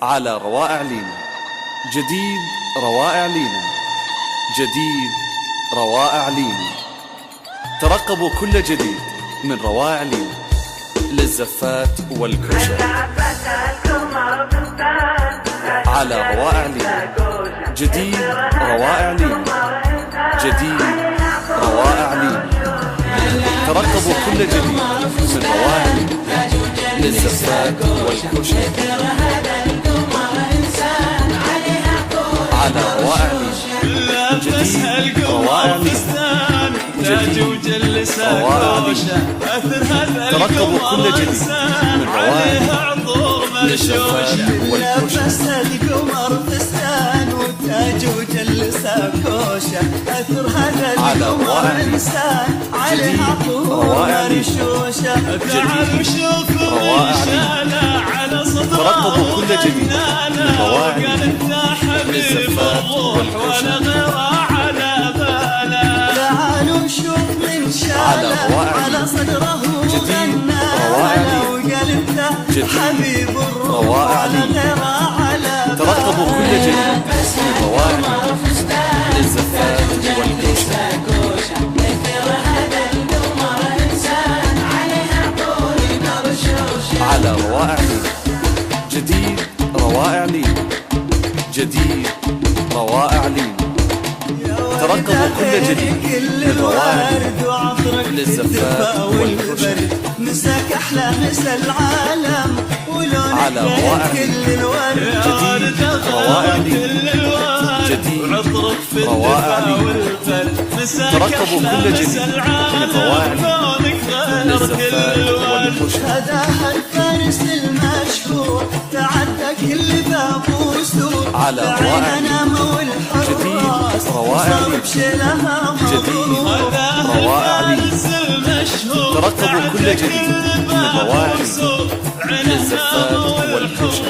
على روائع لينا. جديد روائع لينا، جديد روائع لينا. ترقبوا كل جديد من روائع لينا للزفات والكوشة على روائع لينا. جديد روائع لينا، جديد روائع لينا. ترقبوا كل جديد من روائع لينا للزفات والكوشة على روائع لينا. جديد روائع لينا، جديد روائع لينا. ترقبوا كل جديد من روائع لينا للزفات والكوشة وتاج وجلسه كوشه اثر هذا على القمر روائع انسان عليه روائع عطور رشوشه جديد روائع لينا. ترقبوا كل جديد من روائع لينا للزفات والكوشة تعالوا شوف من شاله على صدره جديد روائع وقلبته حبيب الروح روائع لينا. ترقبوا كل جديد من روائع للزفات والكوشة على روائع لينا. جديد روائع لينا، جديد روائع لينا. ترقبوا كل جديد من روائع لينا للزفات والكوشة مساك احلى مسا العالم ولونك على روائع كل الورد جديد روائع لينا، جديد روائع لينا. ترقبوا كل جديد من روائع لينا للزفات والكوشة هداها الفارس المشهور تعدى كل باب وسور على روائع لينا. جديد روائع لينا، جديد روائع لينا. ترقبوا كل جديد من روائع لينا للزفات والكوشة